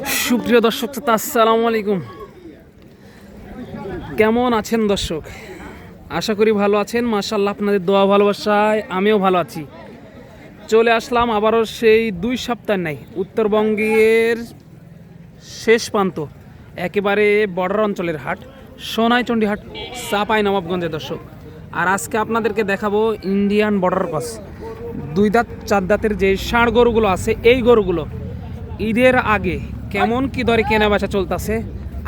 সুপ্রিয় দর্শক শ্রোতা, আসসালামু আলাইকুম। কেমন আছেন দর্শক? আশা করি ভালো আছেন। মাশাআল্লাহ, আপনাদের দোয়া ভালোবাসায় আমিও ভালো আছি। চলে আসলাম আবারও সেই 2 সপ্তাহ নাই উত্তরবঙ্গের শেষ প্রান্ত, একেবারে বর্ডার অঞ্চলের হাট, সোনাইচন্ডী হাট, চাঁপাইনবাবগঞ্জের দর্শক। আর আজকে আপনাদেরকে দেখাবো ইন্ডিয়ান বর্ডার ক্রস 2 দাঁত 4 দাঁতের যে ষাঁড় গরুগুলো আছে, এই গরুগুলো ঈদের আগে কেমন কি দরে কেনা বেচা চলতেছে,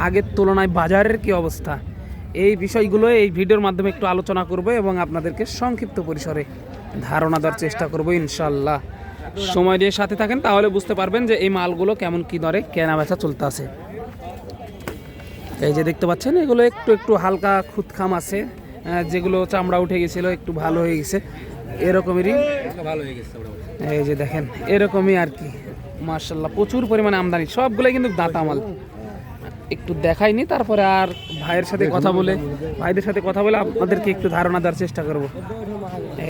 আগের তুলনায় বাজারের কি অবস্থা, এই বিষয়গুলো এই ভিডিওর মাধ্যমে একটু আলোচনা করব এবং আপনাদেরকে সংক্ষিপ্ত পরিসরে ধারণা দেওয়ার চেষ্টা করব ইনশাল্লাহ। সময় দিয়ে সাথে থাকেন, তাহলে বুঝতে পারবেন যে এই মালগুলো কেমন কি দরে কেনা বেচা চলতেছে। এই যে দেখতে পাচ্ছেন, এগুলো একটু একটু হালকা খুদখাম আছে, যেগুলো চামড়া উঠে গেছিলো একটু ভালো হয়ে গেছে, এরকমেরই ভালো হয়ে গেছে। এই যে দেখেন, এরকমই আর কি। মাশাআল্লাহ, প্রচুর পরিমাণে আমদানি, সবগুলোই কিন্তু দাতা মাল। একটু দেখাইনি, তারপরে আর ভাইদের সাথে কথা বলে আপনাদেরকে একটু ধারণা দেওয়ার চেষ্টা করব।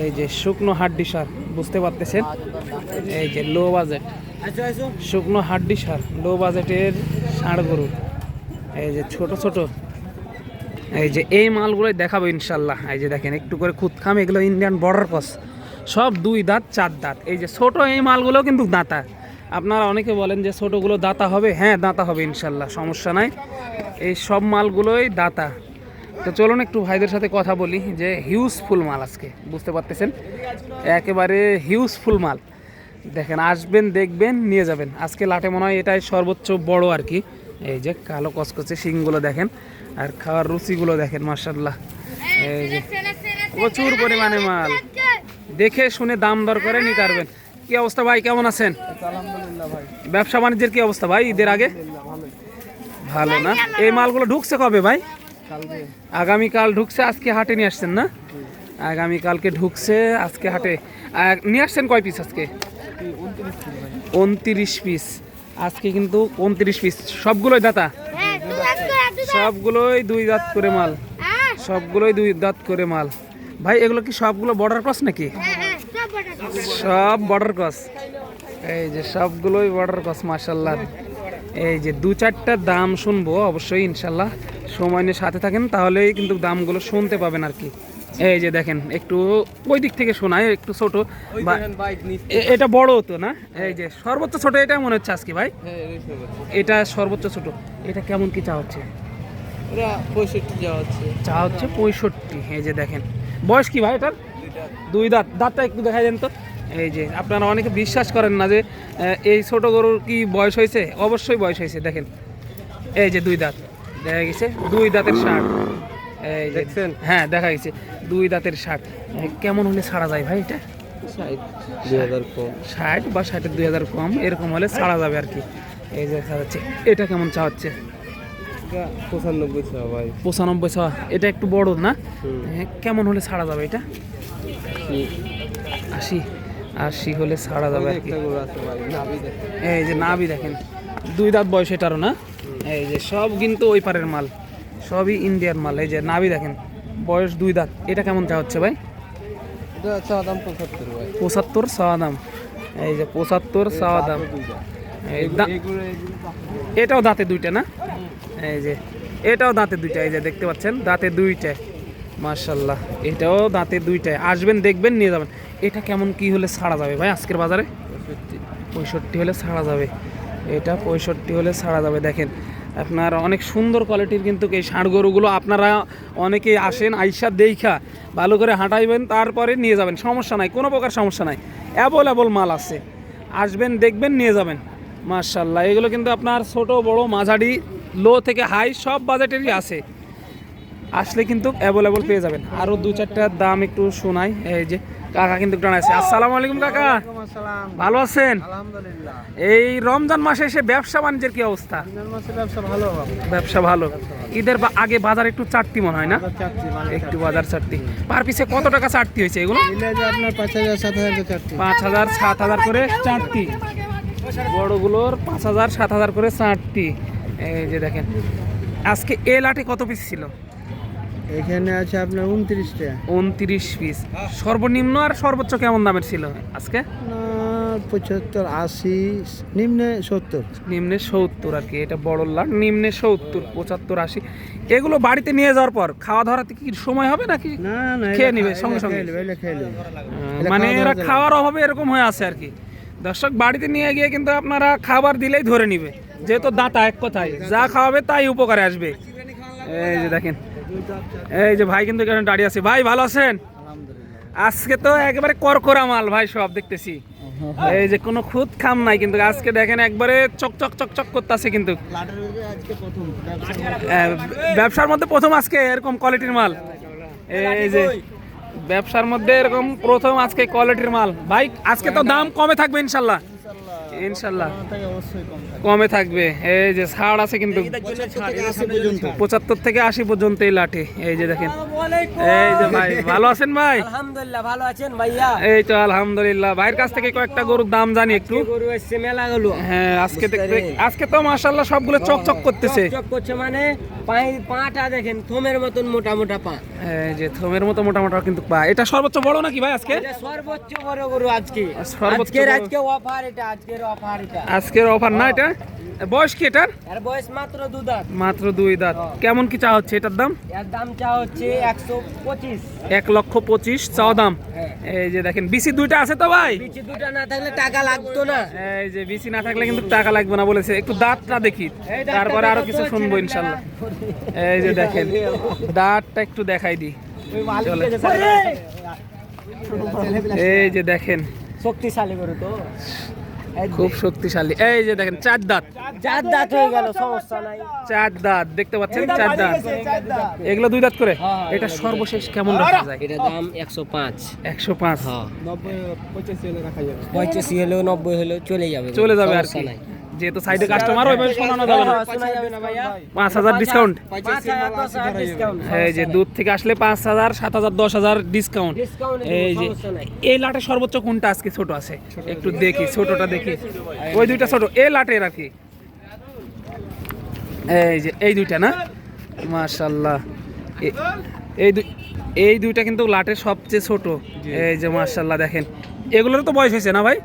এই যে শুকনো হাড্ডি সার, বুঝতে পারতেছেন, এই যে লো বাজেট শুকনো হাড্ডি সার, লো বাজেটের ষাঁড় গরু, এই যে ছোট ছোট, এই যে এই মালগুলোই দেখাবো ইনশাল্লাহ। এই যে দেখেন, একটু করে খুদখাম, এগুলো ইন্ডিয়ান বর্ডার ক্রস, সব 2 দাঁত 4 দাঁত। এই যে ছোট এই মালগুলো কিন্তু দাঁতা। আপনারা অনেকে বলেন যে ছোটোগুলো দাতা হবে, হ্যাঁ দাতা হবে ইনশাল্লাহ, সমস্যা নাই। এই সব মালগুলোই দাতা। তো চলুন একটু ভাইদের সাথে কথা বলি যে হিউজফুল মাল আজকে, বুঝতে পারতেছেন, একেবারে হিউজফুল মাল। দেখেন, আসবেন, দেখবেন, নিয়ে যাবেন। আজকে লাটে মনে হয় এটাই সর্বোচ্চ বড় আর কি। এই যে কালো কচকচে শিংগুলো দেখেন, আর খাওয়ার রুচিগুলো দেখেন, মাশাআল্লাহ। এই যে প্রচুর পরিমাণে মাল, দেখে শুনে দাম দর করে নিতে পারবেন। কি অবস্থা ভাই, কেমন আছেন? আলহামদুলিল্লাহ ভাই। ব্যবসা বাণিজ্যের কি অবস্থা ভাই ঈদের আগে? ভালো না? এই মালগুলো ঢুকছে কবে ভাই? আগামীকাল ঢুকছে, আজকে হাটে নিয়ে আসছেন না? আগামীকালকে ঢুকছে, আজকে হাটে নিয়ে আসছেন। কয় পিস আজকে? 29 পিস আজকে, কিন্তু 29 পিস, সবগুলোই দাতা, সবগুলোই 2 দাঁত করে মাল, সবগুলোই 2 দাঁত করে মাল। ভাই এগুলো কি সবগুলো বর্ডার ক্রস নাকি? সব বর্ডার ক্রস, এই যে সবগুলোই বর্ডার ক্রস, মাশাআল্লাহ। এই যে 2-4টা দাম শুনবো অবশ্যই ইনশাল্লাহ, সময় নিয়ে সাথে থাকেন, তাহলেই কিন্তু দামগুলো শুনতে পাবেন আর কি। এই যে দেখেন, একটু ওই দিক থেকে শোনায়, একটু ছোট, এটা বড় হতো না? এই যে সর্বোচ্চ ছোট এটা মনে হচ্ছে আজকে ভাই, এটা সর্বোচ্চ ছোট। এটা কেমন কি চা হচ্ছে? এটা 65 চা হচ্ছে 65। এই যে দেখেন, বয়স কি ভাই এটার? 2 দাঁত। দাঁতটা একটু দেখাই দেন তো। এই যে আপনারা অনেকে বিশ্বাস করেন না যে এই ছোট গরুর কি বয়স হয়েছে, অবশ্যই বয়স হয়েছে। দেখেন, এই যে 2 দাঁত দেখা গেছে, 2 দাঁতের ষাঁড়। এই দেখছেন, হ্যাঁ দেখা গেছে 2 দাঁতের ষাঁড়। কেমন হলে ছাড়া যায় ভাই এটা? 2000 কম, 60 বা 60-এর 2000 কম, এরকম হলে ছাড়া যাবে আর কি। এই যে দেখা যাচ্ছে, এটা কেমন চা হচ্ছে? 95 ভাই। 95। এটা একটু বড় না? কেমন হলে ছাড়া যাবে এটা? 80 হলে ছাড়া যাবে আর কি। এই যে নাভি দেখেন, 2 দাঁত বয়স এটারও না? এই যে সব কিন্তু ওই পারের মাল, সবই ইন্ডিয়ান মাল। এই যে নাভি দেখেন, বয়স 2 দাঁত। এটা কেমন চা হচ্ছে ভাই? এটা চা দাম 75 ভাই। 75 চাওয়া দাম। এই যে 75 চাওয়া দাম। এটাও দাঁতে 2টা না? এই যে এটাও দাঁতে 2টা, এই যে দেখতে পাচ্ছেন, দাঁতে 2টা, মাশাআল্লাহ। এটাও দাঁতে 2টায়, আসবেন, দেখবেন, নিয়ে যাবেন। এটা কেমন কি হলে ছাড়া যাবে ভাই আজকের বাজারে? 65 হলে ছাড়া যাবে। এটা 65 হলে ছাড়া যাবে। দেখেন, আপনার অনেক সুন্দর কোয়ালিটির কিন্তু এই ষাঁড় গরুগুলো, আপনারা অনেকে আসেন, আইসা দেখা ভালো করে হাঁটাইবেন, তারপরে নিয়ে যাবেন, সমস্যা নাই, কোনো প্রকার সমস্যা নাই। অ্যাভেলেবল মাল আছে, আসবেন, দেখবেন, নিয়ে যাবেন, মাশাআল্লাহ। এগুলো কিন্তু আপনার ছোট বড় মাঝারি, লো থেকে হাই, সব বাজেটেরই আছে, আসলে কিন্তু অ্যাভেলেবল পেয়ে যাবেন। আরও 2-4টার দাম একটু শোনাই। এই যে কাকা কিন্তু একটু আছে। আসসালামু আলাইকুম কাকা, ভালো আছেন? আলহামদুলিল্লাহ। এই রমজান মাসে এসে ব্যবসা বাণিজ্যের কি অবস্থা? ব্যবসা ভালো। ঈদের আগে বাজার একটু চারটি মনে হয় না? একটু বাজার চারটি। পার পিছে কত টাকা চারটি হয়েছে এগুলো? আপনার 5000-7000 5,000-7,000 করে চারটি, বড়গুলোর 5,000-7,000 করে চারটি। এই যে দেখেন, আজকে এ লাটে কত পিস ছিল? এখানে আছে আপনার 29টা। 29 পিস। সর্বনিম্ন আর সর্বোচ্চ কেমন দামের ছিল আজকে? 75 80 নিম্নে 70। নিম্নে 70 আর কি, এটা বড় লাট, নিম্নে 70 75 80। এগুলো বাড়িতে নিয়ে যাওয়ার পর খাওয়া দাওয়াতে কি সময় হবে নাকি না না খেয়ে নিবে সঙ্গে সঙ্গে? খেয়ে নেবে। মানে এরা খাওয়ার অভাবে এরকম হয়ে আছে আর কি। দর্শক বাড়িতে নিয়ে গিয়ে কিন্তু আপনারা খাবার দিলেই ধরে নিবে, যেহেতু দাতা এক কথায় যা খাওয়াবে তাই উপকারে আসবে। এই যে দেখেন, এই যে ভাই কিন্তু এখানে দাঁড়িয়ে আছে। ভাই ভালো আছেন? আজকে তো একেবারে করকরা মাল ভাই, সব দেখতেছি। এই যে কোনো খুদ খাম নাই কিন্তু আজকে দেখেন একবারে চকচক চকচক করতেছে কিন্তু। ব্যবসার মধ্যে প্রথম আজকে এরকম কোয়ালিটির মাল। এই যে ব্যবসার মধ্যে এরকম প্রথম আজকে কোয়ালিটির মাল ভাই। আজকে তো দাম কমে থাকবে ইনশাল্লাহ, ইনশাল্লাহ কমে থাকবে। এই যে ছাড় আছে কিন্তু 75 থেকে 80 পর্যন্ত এই লাঠে। এই যে দেখেন, এই যে ভাই ভালো আছেন ভাই? আলহামদুলিল্লাহ ভালো আছেন ভাইয়া? এই তো আলহামদুলিল্লাহ। ভাইয়ের কাছ থেকে কয়েকটা গরুর দাম জানি একটু। গরু এসছে মেলা গেল। হ্যাঁ আজকে দেখতে, আজকে তো মাশাআল্লাহ সবগুলো চকচক করতেছে। চক করছে মানে পাটা দেখেন থমের মতন মোটা মোটা পা। এই যে থমের মতো মোটা মোটা কিন্তু পা। এটা সর্বোচ্চ বড় নাকি ভাই আজকে? এটা সর্বোচ্চ বড় গরু আজকে। সর্বোচ্চ আজকে অফার এটা, আজকের অফার এটা। আজকের অফার না এটা? বয়স কি এটার? এর বয়স মাত্র 2 দাঁত। মাত্র 2 দাঁত। কেমন কি চা হচ্ছে এটার দাম? এর দাম চা হচ্ছে 125। 1,25,000 চাওয়া দাম। হ্যাঁ। এই যে দেখেন বিসি দুইটা আছে তো ভাই? বিচি দুটো না থাকলে টাকা লাগতো না। এই যে বিসি না থাকলে কিন্তু টাকা লাগবে না বলেছে। একটু দাঁতটা দেখি, তারপরে আরো কিছু শুনবো ইনশাল্লাহ। এই যে দেখেন দাঁতটা একটু দেখাই দিই। এই যে দেখেন শক্তিশালী গরু তো, খুব শক্তিশালী। এই যে দেখেন 4 দাঁত। 4 দাঁত হয়ে গেল, সমস্যা নাই। 4 দাঁত দেখতে পাচ্ছেন, 4 দাঁত। এগুলো 2 দাঁত করে। এটা সর্বশেষ কেমন রাখা যায়? এটা দাম 105। 105। 85 হলেও 90 হলেও চলে যাবে, চলে যাবে আর কি, সমস্যা নাই। যেহেতু সাইডে কাস্টমার ওইভাবে শোনানো যাবে না। শোনা যাবে না ভাইয়া। 5,000 ডিসকাউন্ট। 5,000 10,000 ডিসকাউন্ট। এই যে দূর থেকে আসলে 5,000 7,000 10,000 ডিসকাউন্ট। ডিসকাউন্ট এই যে সমস্যা নাই। এই লাটে সর্বোচ্চ কোনটা আজকে ছোট আছে? একটু দেখি ছোটটা দেখি। ওই দুইটা ছোট এই লাটের আর কি। এই যে এই দুইটা না, মাশাআল্লাহ। এই দুইটা কিন্তু লাটের সবচেয়ে ছোট। এই যে মাশাআল্লাহ দেখেন, এগুলোরও তো বয়স হয়েছে না ভাই?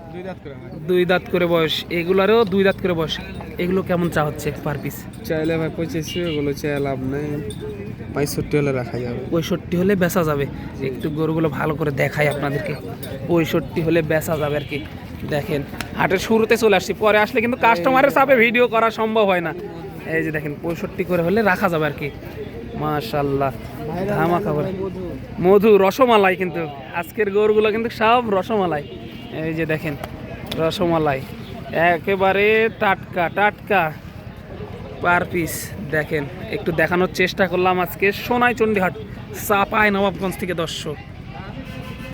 2 দাঁত করে বয়স। এগুলারও 2 দাঁত করে বয়স। এগুলো কেমন চা হচ্ছে পার পিস? চাইলে ভাই 25, এগুলো চাই লাভ নেই। 65 হলে রাখা যাবে। 65 হলে বেচা যাবে। একটু গরুগুলো ভালো করে দেখাই আপনাদেরকে। 65 হলে বেচা যাবে আর কি। দেখেন হাটের শুরুতে চলে আসছি, পরে আসলে কিন্তু কাস্টমারের চাপে ভিডিও করা সম্ভব হয় না। এই যে দেখেন 65 করে হলে রাখা যাবে আর কি। মাশাআল্লাহ ধামা খাবার মধু রসমালাই, কিন্তু আজকের গরুগুলো কিন্তু সব রসমালাই। এই যে দেখেন রসমালাই একেবারে টাটকা টাটকা পার পিস। দেখেন একটু দেখানোর চেষ্টা করলাম আজকে সোনাইচন্ডী হাট, চাপাই নবাবগঞ্জ থেকে দর্শক।